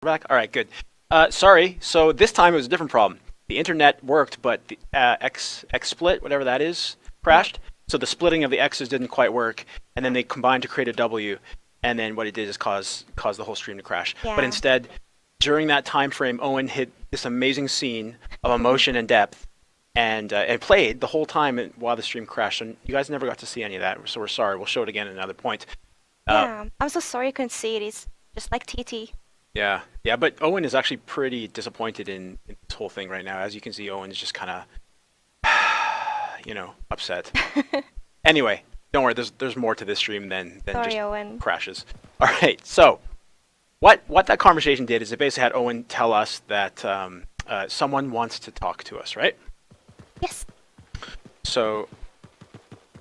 Back? All right, good. Sorry. So this time it was a different problem. The internet worked, but the XSplit, whatever that is, crashed. So the splitting of the X's didn't quite work, and then they combined to create a W, and then what it did is cause the whole stream to crash. Yeah. But instead, during that time frame, Owen hit this amazing scene of emotion and depth, and played the whole time while the stream crashed. And you guys never got to see any of that, so we're sorry. We'll show it again at another point. Yeah, I'm so sorry you couldn't see it. It's just like TT. Yeah, but Owen is actually pretty disappointed in this whole thing right now. As you can see, Owen is just kind of, upset. Anyway, don't worry. There's more to this stream than Sorry, just Owen. crashes. All right. So, what that conversation did is it basically had Owen tell us that someone wants to talk to us, right? Yes. So,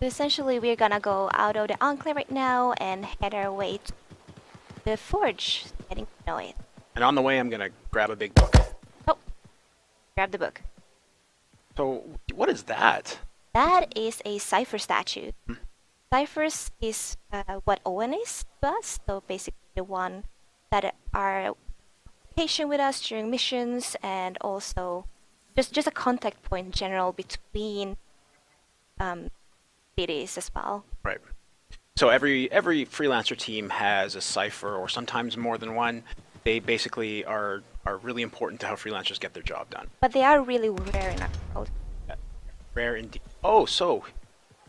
Essentially, we're gonna go out of the enclave right now and head our way to the forge, getting to know it. and on the way, I'm gonna grab a big book. Oh, grab the book. So, what is that? That is a cipher statue. Ciphers is what Owen is to us, so basically the one that are patient with us during missions, and also just a contact point in general between cities as well. Right. So every freelancer team has a cipher, or sometimes more than one. They basically are really important to how freelancers get their job done. But they are really rare in our world. Rare indeed. Oh, so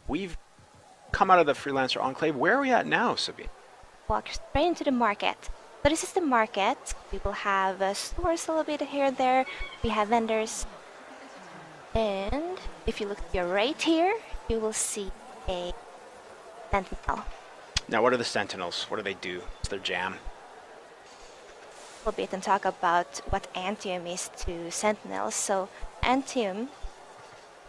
we've come out of the freelancer enclave. Where are we at now, Sabine? Walk straight into the market. So this is the market. We will have stores a little bit here and there. We have vendors. And if you look to your right here, you will see a sentinel. Now, what are the Sentinels? What do they do? What's their jam? A little bit and talk about what ANTHEM is to sentinels. So ANTHEM,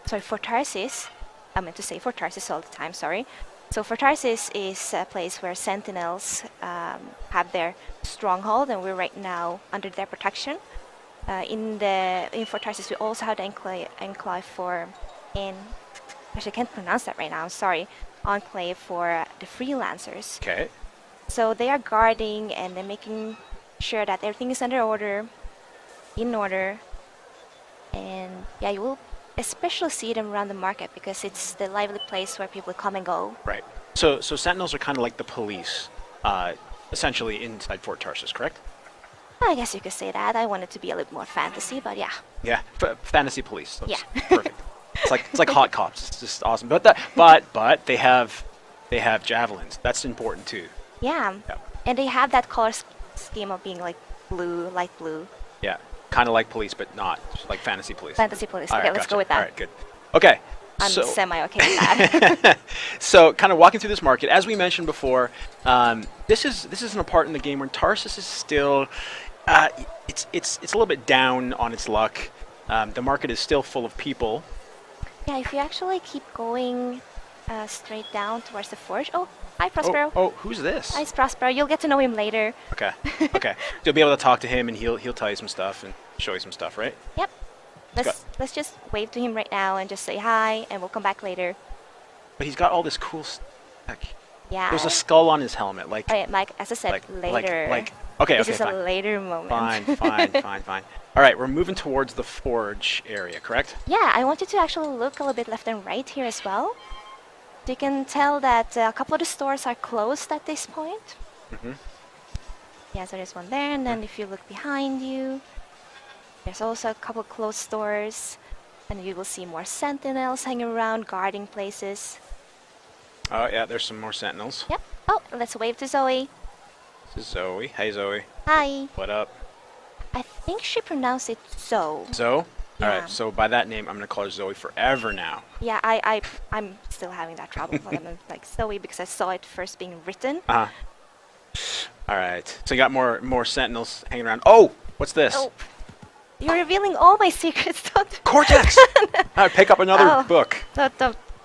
for Tarsis, I meant to say for Tarsis all the time, sorry. So for Tarsis is a place where sentinels have their stronghold, and we're right now under their protection. In Fort Tarsis, we also have the enclave for actually I can't pronounce that right now. I'm sorry. Enclave for the freelancers. Okay. So they are guarding and they're making sure that everything is in order, and yeah, you will especially see them around the market because it's the lively place where people come and go. Right. So Sentinels are kind of like the police, essentially inside Fort Tarsis, correct? I guess you could say that. I want it to be a little more fantasy, but yeah. Yeah. Fantasy police. That's Yeah. Perfect. It's like hot cops. It's just awesome. But they have javelins. That's important too. Yeah. Yeah. And they have that color scheme of being like blue, light blue. Yeah. Kind of like police, but not just like fantasy police. Fantasy police. All Okay, right, let's gotcha. go with that. All right, good. Okay. I'm so, semi-okay with that. So, kind of walking through this market, as we mentioned before, this isn't a part in the game where Tarsus is still, it's a little bit down on its luck. The market is still full of people. Yeah, if you actually keep going straight down towards the forge. Oh, hi Prospero. Oh, who's this? Hi Prospero. You'll get to know him later. Okay. Okay. You'll be able to talk to him, and he'll tell you some stuff and show you some stuff, right? Yep. Let's just wave to him right now and just say hi, and we'll come back later. But he's got all this cool stuff. Yeah. There's a skull on his helmet, like. Oh yeah, Mike. As I said, later. Okay. This is fine. a later moment. Fine. All right, we're moving towards the forge area, correct? Yeah, I want you to actually look a little bit left and right here as well. You can tell that a couple of the stores are closed at this point. Yeah, so there's one there, and then if you look behind you, there's also a couple closed stores, and you will see more sentinels hanging around, guarding places. Oh, yeah, there's some more sentinels. Yep. Oh, let's wave to Zoe. This is Zoe. Hey, Zoe. Hi. What up? I think she pronounced it Zoe. Zoe? Yeah. All right, so by that name, I'm going to call her Zoe forever now. Yeah, I'm still having that trouble. I'm like Zoe because I saw it first being written. Uh-huh. All right, so you got more sentinels hanging around. Oh, what's this? Oh, you're revealing all my secrets. Cortex! All right, pick up another book.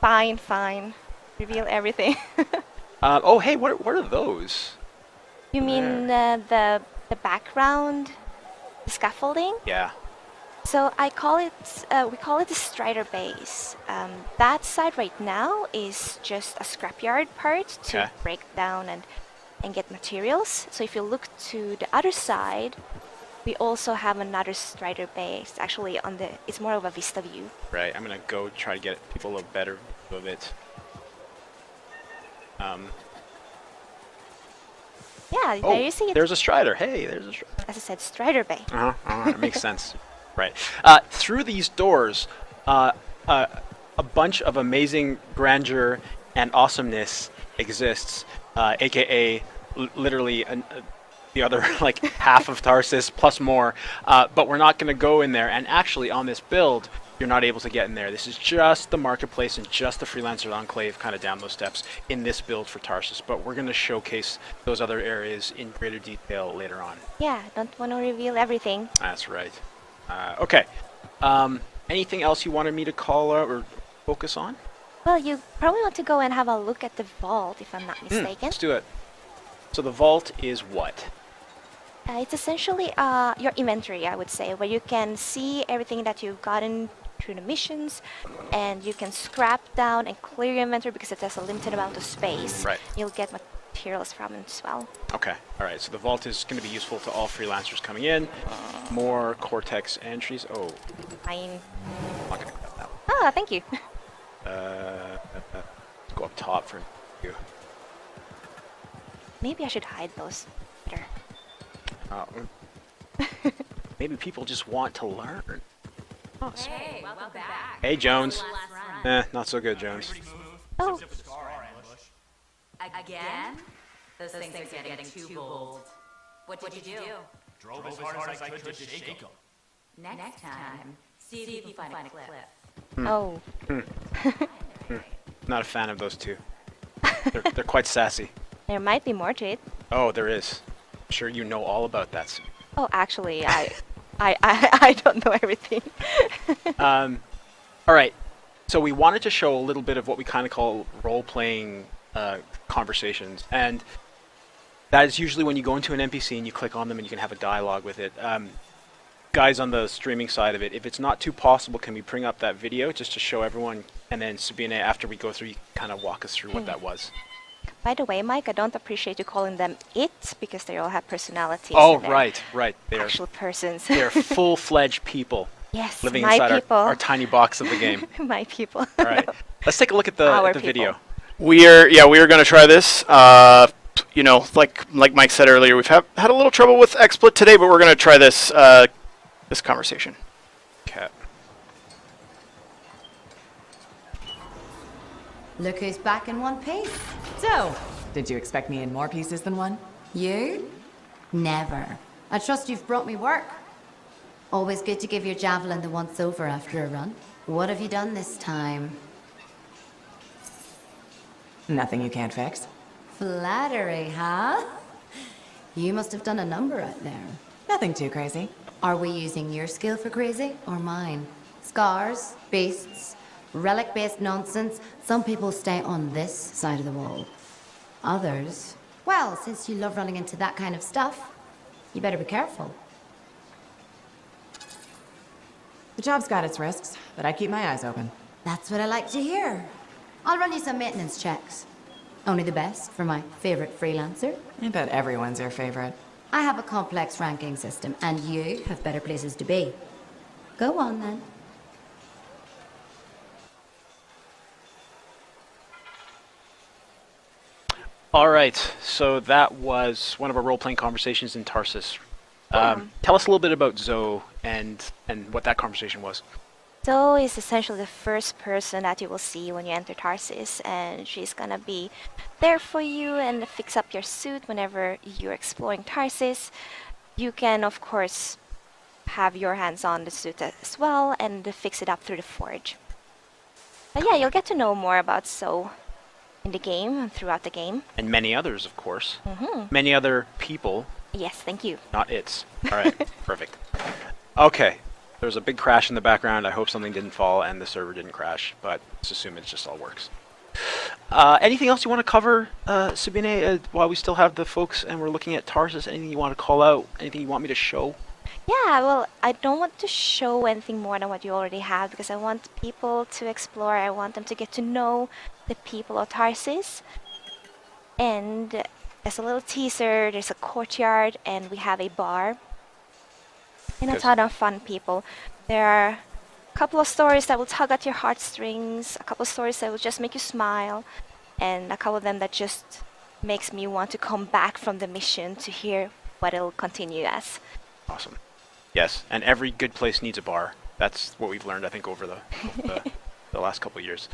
Fine. Reveal everything. Oh, hey, what are those? You mean the background, the scaffolding? Yeah. So we call it the Strider base. That side right now is just a scrapyard part to break down and get materials. So if you look to the other side, We also have another Strider Bay. It's actually on the. It's more of a vista view. Right. I'm gonna go try to get people a better view of it. Yeah, Oh, there you see it. there's a Strider. Hey, there's a Strider. As I said, Strider Bay. That makes sense. Right. Through these doors, a bunch of amazing grandeur and awesomeness exists, aka literally the other like half of Tarsus plus more. But we're not going to go in there. And actually, on this build, you're not able to get in there. This is just the marketplace and just the freelancer enclave kind of down those steps in this build for Tarsus. But we're going to showcase those other areas in greater detail later on. Yeah, don't want to reveal everything. That's right. Okay. Anything else you wanted me to call out or focus on? Well, you probably want to go and have a look at the vault, if I'm not mistaken. Let's do it. So the vault is what? It's essentially your inventory, I would say, where you can see everything that you've gotten through the missions, and you can scrap down and clear your inventory because it has a limited amount of space. Right. You'll get materials from it as well. Okay. All right. So the vault is going to be useful to all freelancers coming in. More Cortex entries. Oh, Fine. I'm not going to grab that one. Ah, thank you. Let's go up top for you. Maybe I should hide those better. Maybe people just want to learn. Hey, welcome back. Hey, Jones. Last run. Not so good, Jones. Oh, Again? Those things are getting too bold. What'd you do? Drove as hard as I could to shake 'em. Next time, see if you can find a clip. oh. Not a fan of those two. They're quite sassy. There might be more to it. Oh, there is. I'm sure you know all about that. Sue. Oh, actually, I don't know everything. All right. So we wanted to show a little bit of what we kind of call role-playing conversations, and that is usually when you go into an NPC and you click on them and you can have a dialogue with it. Guys on the streaming side of it, if it's not too possible, can we bring up that video just to show everyone, and then Sabine, after we go through, you kind of walk us through what that was. By the way, Mike, I don't appreciate you calling them it because they all have personalities. Oh, and they're right. They're actual persons. they're full-fledged people Yes, living my inside people. our tiny box of the game. My people. All right. Let's take a look at Our the people. video. We are going to try this. You know, like Mike said earlier, we've had a little trouble with XSplit today, but we're going to try this this conversation. Okay. Look who's back in one piece. So, did you expect me in more pieces than one? You? Never. I trust you've brought me work. Always good to give your javelin the once over after a run. What have you done this time? Nothing you can't fix. Flattery, huh? You must have done a number out there. Nothing too crazy. Are we using your skill for crazy or mine? Scars, beasts, relic-based nonsense. Some people stay on this side of the wall. Others, well, since you love running into that kind of stuff, you better be careful. The job's got its risks, but I keep my eyes open. That's what I like to hear. I'll run you some maintenance checks. Only the best for my favorite freelancer. I bet everyone's your favorite. I have a complex ranking system, and you have better places to be. Go on, then. All right. So that was one of our role-playing conversations in Tarsus. Tell us a little bit about Zoe and what that conversation was. Zoe is essentially the first person that you will see when you enter Tarsus, and she's gonna be there for you and fix up your suit whenever you're exploring Tarsus. You can, of course, have your hands on the suit as well and fix it up through the forge. But yeah, you'll get to know more about Zoe in the game and throughout the game. And many others, of course. Many other people, Yes, thank you. not its. All right. Perfect. Okay. There's a big crash in the background. I hope something didn't fall and the server didn't crash, but let's assume it just all works. Anything else you want to cover, Sabine, while we still have the folks and we're looking at Tarsus? Anything you want to call out? Anything you want me to show? Yeah, well, I don't want to show anything more than what you already have because I want people to explore. I want them to get to know the people of Tarsus. And as a little teaser, there's a courtyard and we have a bar. and a Yes. ton of fun people. There are a couple of stories that will tug at your heartstrings, a couple of stories that will just make you smile, and a couple of them that just makes me want to come back from the mission to hear what it'll continue as. Awesome. Yes, and every good place needs a bar. That's what we've learned, I think, over the last couple of years.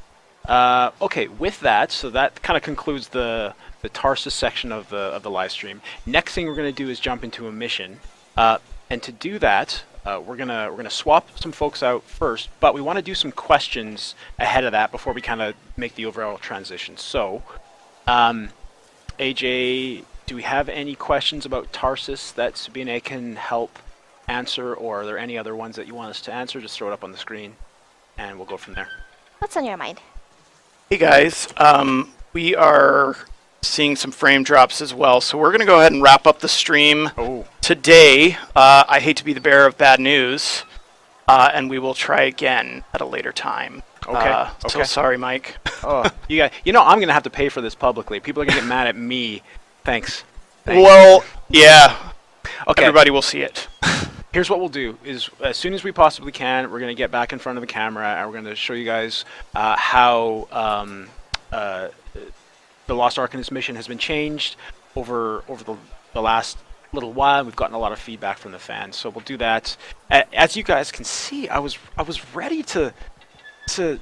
Okay, with that, so that kind of concludes the Tarsus section of the live stream. Next thing we're going to do is jump into a mission, and to do that, we're gonna swap some folks out first, but we want to do some questions ahead of that before we kind of make the overall transition. So, AJ, do we have any questions about Tarsus that Sabine can help answer, or are there any other ones that you want us to answer? Just throw it up on the screen, and we'll go from there. What's on your mind? Hey guys, we are seeing some frame drops as well, so we're going to go ahead and wrap up the stream today. I hate to be the bearer of bad news, and we will try again at a later time. Okay. So sorry, Mike. Oh, you know, I'm going to have to pay for this publicly. People are going to get mad at me. Thanks. Well, yeah. Okay. Everybody will see it. Here's what we'll do: is as soon as we possibly can, we're going to get back in front of the camera and we're going to show you guys how the Lost Ark in this mission has been changed over the last little while. We've gotten a lot of feedback from the fans, so we'll do that. As you guys can see, I was ready to So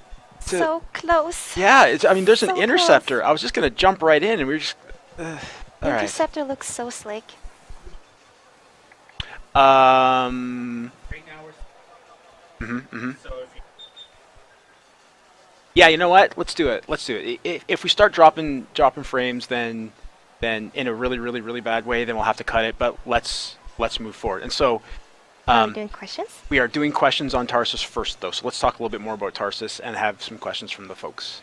close. yeah. I mean, there's an So close. interceptor. I was just going to jump right in, and we were just all right. Interceptor looks so slick. Yeah, you know what? Let's do it. If we start dropping frames, then in a really bad way, then we'll have to cut it. But let's move forward. And so Are we doing questions? we are doing questions on Tarsus first, though. So let's talk a little bit more about Tarsus and have some questions from the folks.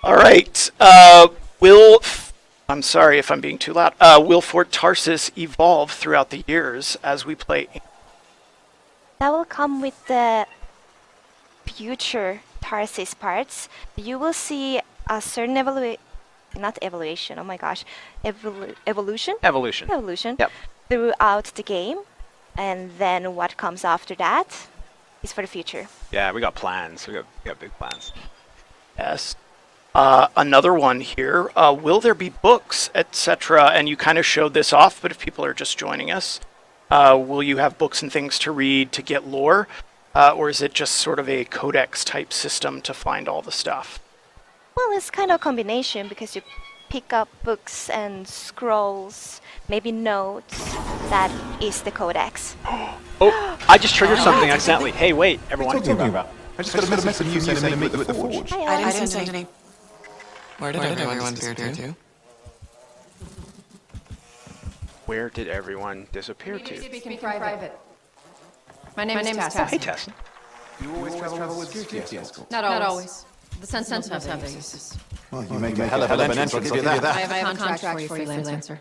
All right. I'm sorry if I'm being too loud. Will Fort Tarsus evolve throughout the years as we play? That will come with the future Tarsus parts. You will see a certain evolution. Oh my gosh, evolution. Evolution. Yep. Throughout the game, and then what comes after that is for the future. Yeah, we got plans. We got big plans. Yes. Another one here. Will there be books, etc.? And you kind of showed this off, but if people are just joining us, will you have books and things to read to get lore? Or is it just sort of a codex type system to find all the stuff? Well, it's kind of a combination because you pick up books and scrolls, maybe notes. That is the codex. Oh, I just triggered something accidentally. Hey, wait, everyone. What are you talking about? I just got a message from you saying to meet at the forge. Hi, I Ellen. didn't send any. Where did everyone disappear to? Where did everyone disappear to? Speaking private. My name is Tessa. Oh, hey, Tess. You always travel with security escort. Not always. The Sentinels have their uses. Well, you make a hell of an entrance, I'll give you that. I have a contract for you, freelancer.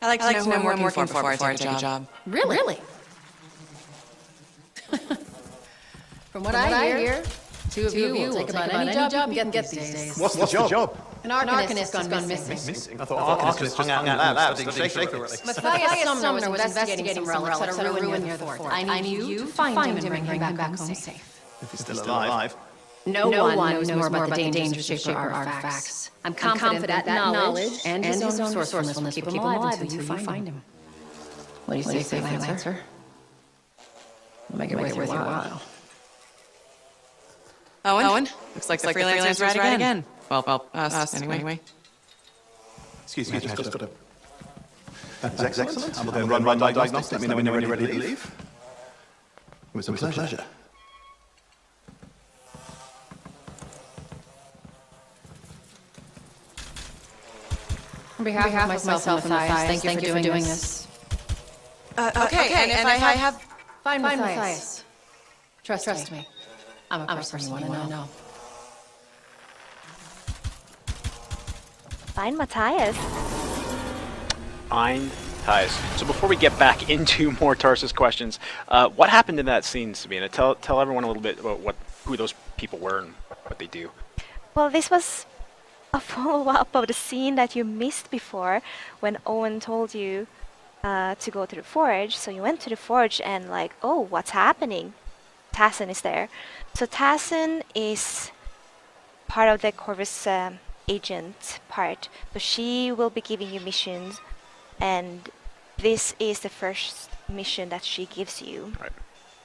I like to know who I'm working for before I take a job. Really? From what I hear, two of you will take about any job you can get these days. What's the job? An arcanist has gone missing. Missing? I thought Arcanist just hung out in labs studying Shaker. Matthias Sumner was investigating some relics at a ruin near the fort. I need you to find him and bring him back home safe. If he's still alive. No one knows more about the dangers of Shaper artifacts. I'm confident that knowledge and his own resourcefulness will keep him alive until you find him. What do you say, freelancer? We'll make it worth your while. Owen? Looks like the freelancer's right again. Well, us anyway. Excuse me, I just got a... That's excellent. I'll then run diagnostics. Let me know when you're ready to leave. It was a pleasure. On behalf of myself and Matthias, thank you for doing this. Okay, and if I have... Find Matthias. Trust me. I'm a person you want to know. Find Matthias. Find Ties. So before we get back into more Tarsus questions, what happened in that scene, Sabina? Tell everyone a little bit about who those people were and what they do. Well, this was a follow-up of the scene that you missed before when Owen told you to go to the forge. So you went to the forge and like, oh, what's happening? Tassin is there. So Tassin is part of the Corvus agent part. So she will be giving you missions, and this is the first mission that she gives you. Right.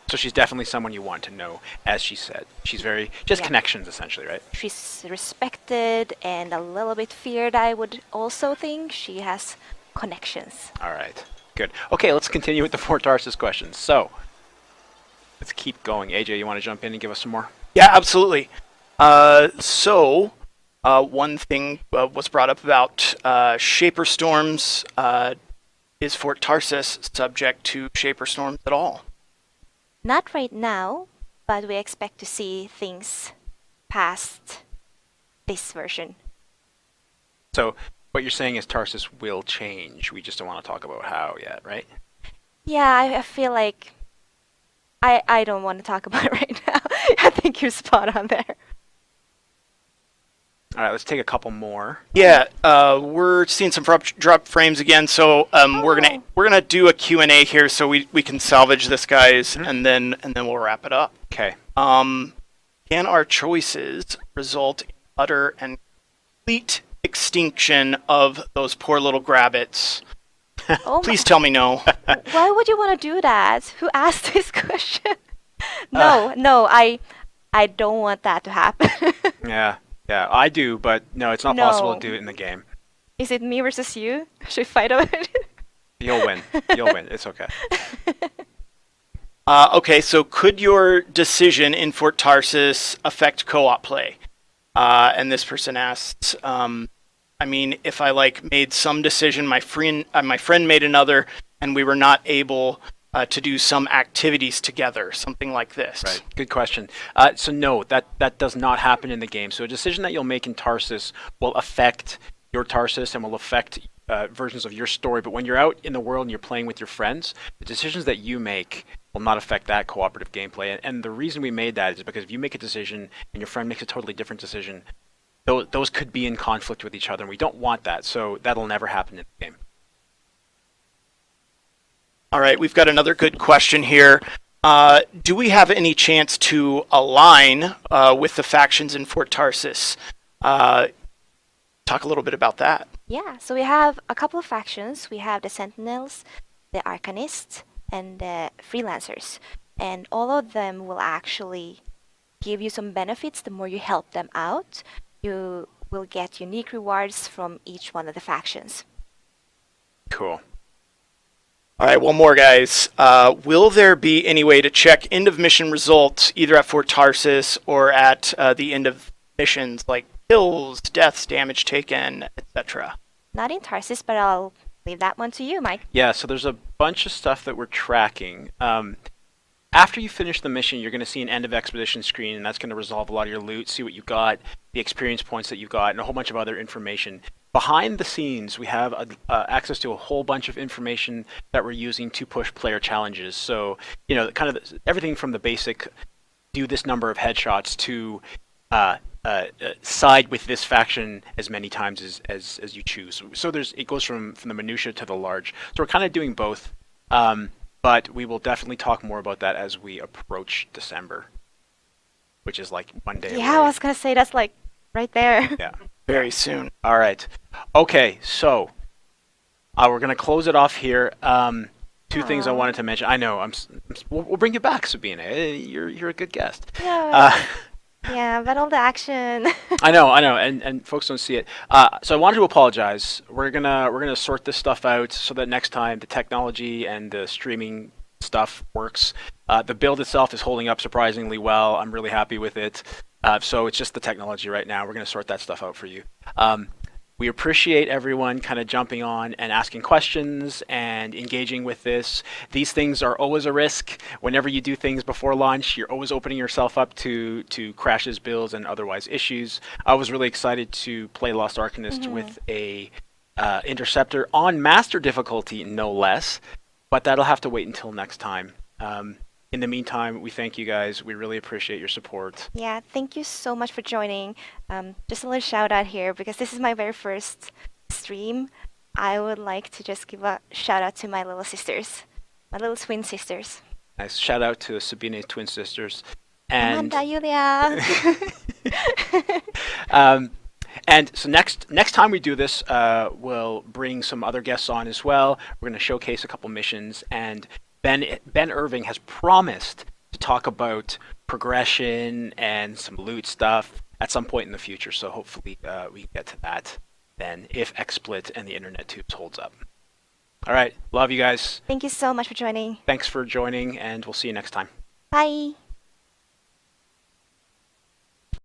So she's definitely someone you want to know, as she said. She's very just Yeah. connections essentially, right? She's respected and a little bit feared, I would also think. She has connections. All right. Good. Okay, let's continue with the Fort Tarsus questions. So let's keep going. AJ, you want to jump in and give us some more? Yeah, absolutely. One thing was brought up about Shaper Storms. Is Fort Tarsus subject to Shaper Storms at all? Not right now, but we expect to see things past this version. So what you're saying is Tarsus will change. We just don't want to talk about how yet, right? Yeah, I feel like I don't want to talk about it right now. I think you're spot on there. All right, let's take a couple more. Yeah, we're seeing some drop frames again, so we're gonna do a Q&A here, so we can salvage this, guys, and then we'll wrap it up. Okay. Can our choices result in utter and complete extinction of those poor little grabbits? Oh Please tell me no. Why would you want to do that? Who asked this question? No, I don't want that to happen. Yeah, I do, but no, it's not possible No. to do it in the game. Is it me versus you? Should we fight over it? You'll win. You'll win. It's okay. Okay, so could your decision in Fort Tarsus affect co-op play? And this person asks, I mean, if I made some decision, my friend made another, and we were not able to do some activities together, something like this. Right. Good question. So no, that does not happen in the game. So a decision that you'll make in Tarsus will affect your Tarsus and will affect versions of your story. But when you're out in the world and you're playing with your friends, the decisions that you make will not affect that cooperative gameplay. And the reason we made that is because if you make a decision and your friend makes a totally different decision, those could be in conflict with each other, and we don't want that. So that'll never happen in the game. All right, we've got another good question here. Do we have any chance to align with the factions in Fort Tarsus? Talk a little bit about that. Yeah, so we have a couple of factions. We have the Sentinels, the Arcanists, and the Freelancers. And all of them will actually give you some benefits. The more you help them out, you will get unique rewards from each one of the factions. Cool. All right, one more, guys. Will there be any way to check end of mission results either at Fort Tarsus or at the end of missions, like kills, deaths, damage taken, etc.? Not in Tarsus, but I'll leave that one to you, Mike. Yeah, so there's a bunch of stuff that we're tracking. After you finish the mission, you're going to see an end of expedition screen, and that's going to resolve a lot of your loot, see what you got, the experience points that you got, and a whole bunch of other information. Behind the scenes, we have access to a whole bunch of information that we're using to push player challenges. So, you know, kind of everything from the basic do this number of headshots to side with this faction as many times as you choose. So it goes from the minutia to the large. So we're kind of doing both. But we will definitely talk more about that as we approach December, which is like one day Yeah, I away. was gonna say that's like right there. Yeah. Very soon. All right. Okay, so we're going to close it off here. Two things I wanted to mention. I know, we'll bring you back, Sabina. You're a good guest. Yeah, yeah, but all the action. I know, and folks don't see it. So I wanted to apologize. We're gonna sort this stuff out so that next time the technology and the streaming stuff works. The build itself is holding up surprisingly well. I'm really happy with it. So it's just the technology right now. We're gonna sort that stuff out for you. We appreciate everyone kind of jumping on and asking questions and engaging with this. These things are always a risk. Whenever you do things before launch, you're always opening yourself up to crashes, builds, and otherwise issues. I was really excited to play Lost Arcanist with a Interceptor on Master difficulty, no less, but that'll have to wait until next time. In the meantime, we thank you guys. We really appreciate your support. Yeah, thank you so much for joining. Just a little shout out here because this is my very first stream. I would like to just give a shout out to my little sisters, my little twin sisters. Nice. Shout out to Sabine twin sisters. And Amanda, Julia. and so next time we do this, we'll bring some other guests on as well. We're going to showcase a couple missions, and Ben Irving has promised to talk about progression and some loot stuff at some point in the future. So hopefully we can get to that then, if XSplit and the Internet Tubes holds up. All right, love you guys. Thank you so much for joining. Thanks for joining, and we'll see you next time. Bye.